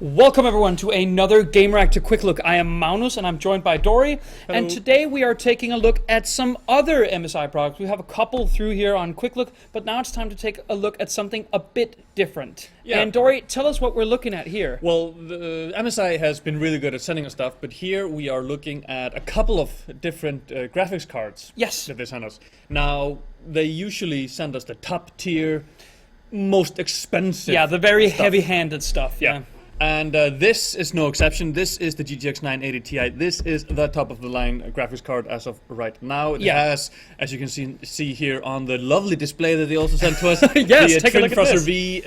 Welcome everyone to another Gamereactor Quicklook. I am Magnus and I'm joined by Dóri. Hello. And today we are taking a look at some other MSI products. We have a couple through here on Quicklook, but now it's time to take a look at something a bit different. Yeah. And Dóri, tell us what we're looking at here. Well, the MSI has been really good at sending us stuff, but here we are looking at a couple of different graphics cards. Yes. That they send us. Now, they usually send us the top tier, most expensive. Yeah, the very stuff. heavy-handed stuff. Yeah. And this is no exception. This is the GTX 980 Ti. This is the top of the line graphics card as of right now. It has, as you can see here on the lovely display that they also sent to us, yes, the take a look at this. V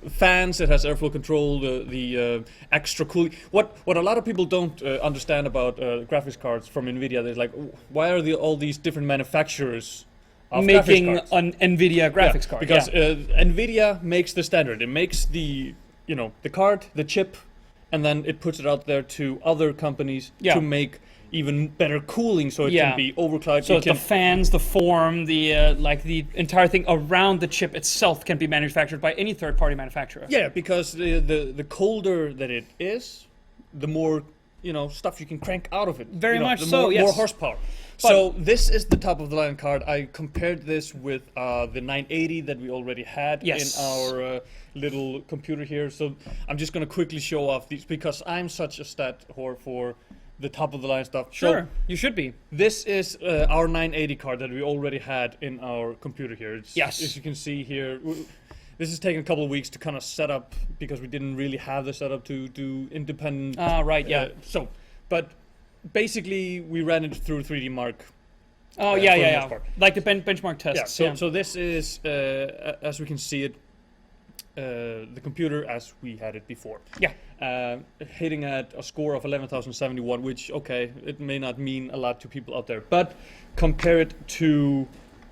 fans. It has airflow control, the extra cooling. What a lot of people don't understand about graphics cards from NVIDIA, they're like, why are all these different manufacturers of making an NVIDIA graphics card? Because NVIDIA makes the standard. It makes the card, the chip, and then it puts it out there to other companies to make even better cooling, so it can be overclocked. So the fans, the form, the the entire thing around the chip itself can be manufactured by any third-party manufacturer. Yeah, because the colder that it is, the more stuff you can crank out of it. Very much the so. More horsepower. So this is the top of the line card. I compared this with the 980 that we already had in our little computer here. So I'm just going to quickly show off these because I'm such a stat whore for the top of the line stuff. Sure, so you should be. This is our 980 card that we already had in our computer here. Yes. As you can see here, this has taken a couple of weeks to kind of set up because we didn't really have the setup to do independent. But basically, we ran it through 3D Mark. Oh, like the benchmark tests. Yeah, so this is, as we can see it, the computer as we had it before. Yeah. Hitting at a score of 11,071, which, okay, it may not mean a lot to people out there, but compare it to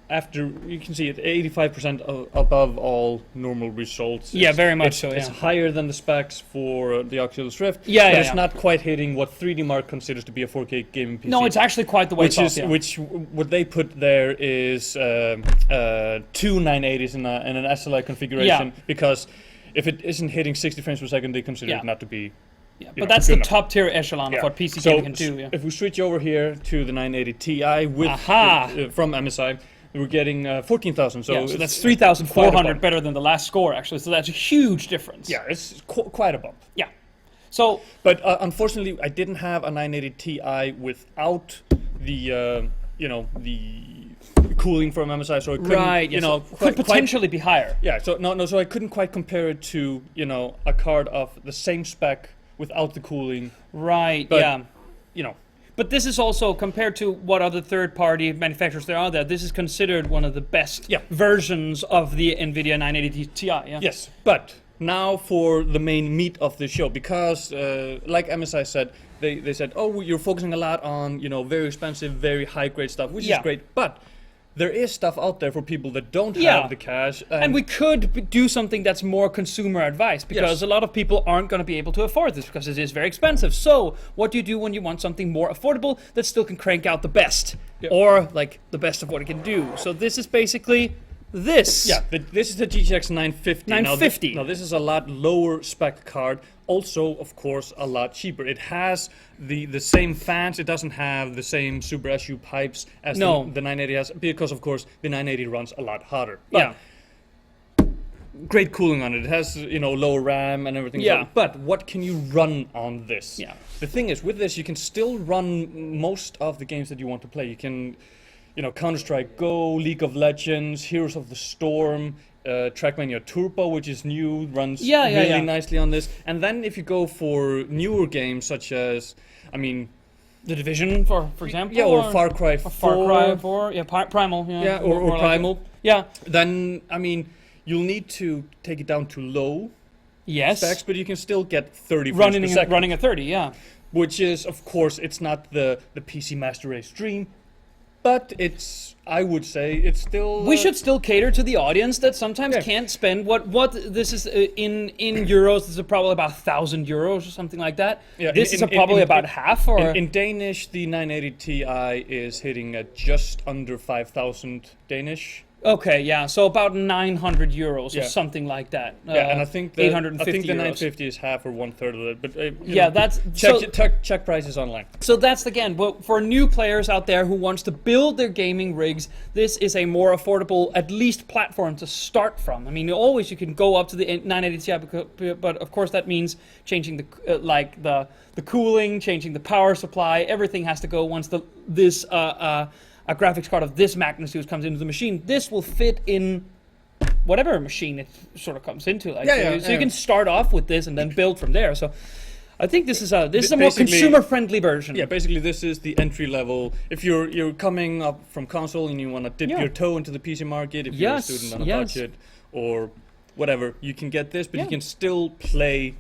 after, you can see it 85% above all normal results. Yeah, very much so. It's higher than the specs for the Oculus Rift. But it's not quite hitting what 3D Mark considers to be a 4K gaming PC. No, it's actually quite the way it's off, which what they put there is two 980s in an SLI configuration because if it isn't hitting 60 frames per second, they consider it not to be. Yeah, but that's the top tier echelon of what PC gaming can do. Yeah. If we switch over here to the 980 Ti with from MSI. We're getting 14,000, so that's 3,400 better than the last score, actually. So that's a huge difference. Yeah, it's quite a bump. Yeah. So, but unfortunately, I didn't have a 980 Ti without the the cooling from MSI, so it couldn't, could potentially be higher. Yeah. So I couldn't quite compare it to a card of the same spec without the cooling. Right. But, But this is also, compared to what other third-party manufacturers there are this is considered one of the best versions of the NVIDIA 980 Ti. Yeah? Yes, but now for the main meat of the show, because like MSI said, they said, oh, you're focusing a lot on very expensive, very high-grade stuff, which is great, but there is stuff out there for people that don't have the cash. And we could do something that's more consumer advice, because a lot of people aren't going to be able to afford this because it is very expensive. So what do you do when you want something more affordable that still can crank out the best? Or like the best of what it can do? So this is basically this. Yeah, this is the GTX 950. 950. Now this is a lot lower spec card. Also, of course, a lot cheaper. It has the same fans. It doesn't have the same Super SU pipes as the 980 has, because, of course, the 980 runs a lot hotter. But great cooling on it. It has, lower RAM and everything. Yeah. But what can you run on this? Yeah. The thing is, with this, you can still run most of the games that you want to play. You can, Counter-Strike Go, League of Legends, Heroes of the Storm, Trackmania Turbo, which is new, runs really nicely on this. And then if you go for newer games such as, The Division, for example? Yeah, or Far Cry 4. Far Cry 4, Primal. Yeah, or Primal. Yeah. Then, you'll need to take it down to low specs, but you can still get 30 frames per second. Running at 30, Which is, of course, it's not the PC Master Race Dream, but I would say it's still. We should still cater to the audience that sometimes can't spend what this is in euros. This is probably about 1,000 euros or something like that. Yeah, this is probably about half. Or in Danish, the 980 Ti is hitting at just under 5,000 Danish. Okay, yeah, so about 900 euros or something like that. Yeah, and I think the 850 950 is half or 1/3 of it. But yeah, that's check prices online. So that's again, well, for new players out there who wants to build their gaming rigs, this is a more affordable, at least, platform to start from. I mean, always you can go up to the 980 Ti, but of course that means changing the cooling, changing the power supply. Everything has to go once a graphics card of this magnitude comes into the machine. This will fit in whatever machine it sort of comes into. So you can start off with this and then build from there. So I think this is a more consumer-friendly version. Yeah, basically this is the entry level. If you're coming up from console and you want to dip your toe into the PC market, if you're a student on a budget or whatever, you can get this, but you can still play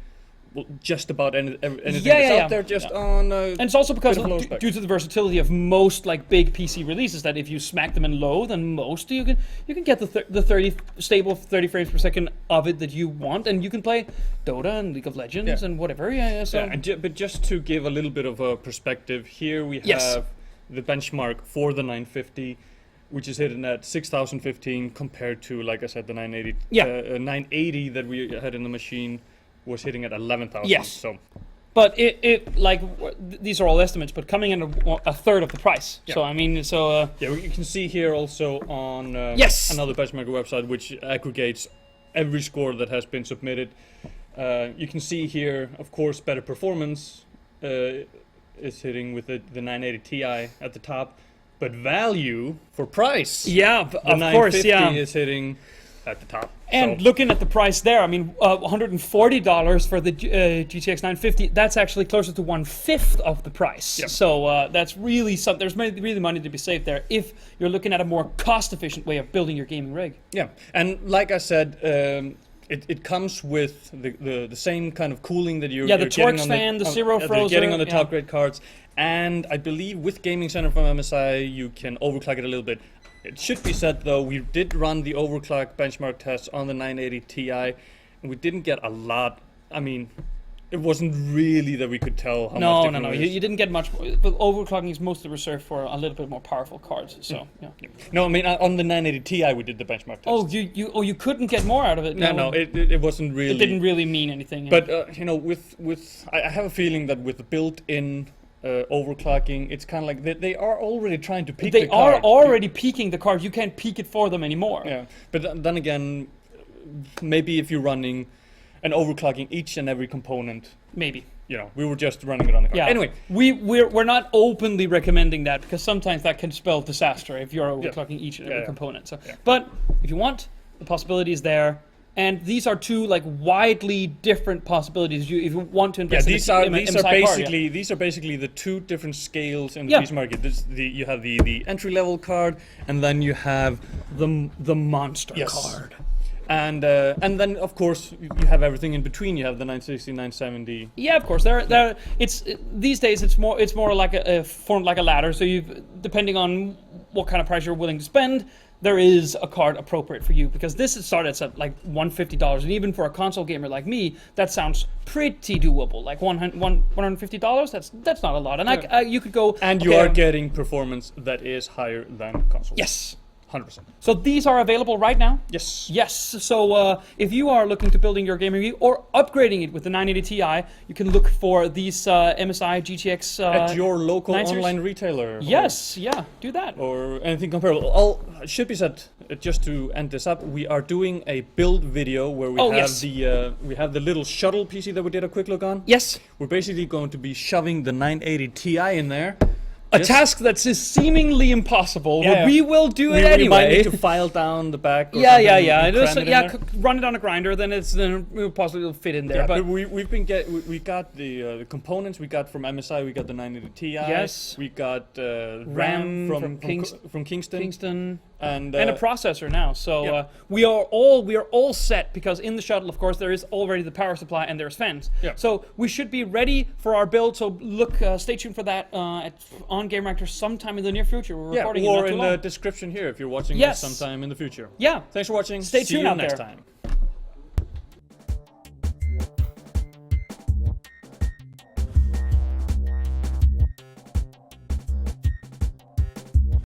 just about anything that's out there, just on. And it's also because due to the versatility of most like big PC releases, that if you smack them in low, then most you can get the stable 30 frames per second of it that you want, and you can play Dota and League of Legends and whatever. But just to give a little bit of a perspective, here we have the benchmark for the 950. Which is hidden at 6,015 compared to, like I said, the 980 that we had in the machine was hitting at 11,000. Yes. So, but these are all estimates, but coming in a third of the price. Yeah. So I mean, you can see here also on another benchmark website which aggregates every score that has been submitted. You can see here, of course, better performance is hitting with the 980 Ti at the top. But value for price, the of course, is hitting at the top. And looking at the price there, I mean, $140 for the GTX 950. That's actually closer to 1/5 of the price. Yep. So that's really something. There's really money to be saved there if you're looking at a more cost-efficient way of building your gaming rig. Yeah, and like I said. It comes with the same kind of cooling that you're the Torx fan, the Zero Frozer. Getting on the top grade cards. And I believe with Gaming Center from MSI, you can overclock it a little bit. It should be said, though, we did run the overclock benchmark tests on the 980 Ti, and we didn't get a lot. I mean, it wasn't really that we could tell how much different it is. You didn't get much. But overclocking is mostly reserved for a little bit more powerful cards. So No, I mean on the 980 Ti we did the benchmark test. You couldn't get more out of it. No, it wasn't really. It didn't really mean anything. But I have a feeling that with the built-in overclocking, it's kind of like they are already trying to peak the card. They are already peaking the card. You can't peak it for them anymore. Yeah, but then again, maybe if you're running and overclocking each and every component, maybe. We were just running it on the card. Yeah. Anyway, we're not openly recommending that because sometimes that can spell disaster if you're overclocking each and every component. So, but if you want, the possibility is there. And these are two widely different possibilities. If you want to invest these are basically the two different scales in the PC market. You have the entry level card, and then you have the monster card. And then of course you have everything in between. You have the 960, 970. Yeah, of course. These days it's more like formed like a ladder. So depending on what kind of price you're willing to spend, there is a card appropriate for you, because this starts at like $150, and even for a console gamer like me, that sounds pretty doable. Like $150, that's not a lot. And you could go. And you are getting performance that is higher than console. Yes. 100%. So these are available right now? Yes. Yes. So if you are looking to building your gaming rig or upgrading it with the 980 Ti, you can look for these MSI GTX at your local online retailer. Yes. Do that. Or anything comparable. It should be said, just to end this up, we are doing a build video where we have the little shuttle PC that we did a quick look on. Yes. We're basically going to be shoving the 980 Ti in there. A task that's seemingly impossible, but we will do it anyway. We might need to file down the back. Or run it on a grinder, then we'll possibly fit in there. Yeah, but we got the components we got from MSI. We got the 980 Ti. Yes. We got RAM from Kingston. And a processor now. So we are all set, because in the shuttle, of course, there is already the power supply and there's fans. Yeah. So we should be ready for our build. So stay tuned for that on Gamereactor sometime in the near future. We're recording or in the description here if you're watching this sometime in the future. Yeah. Thanks for watching. Stay tuned See you out next there. time.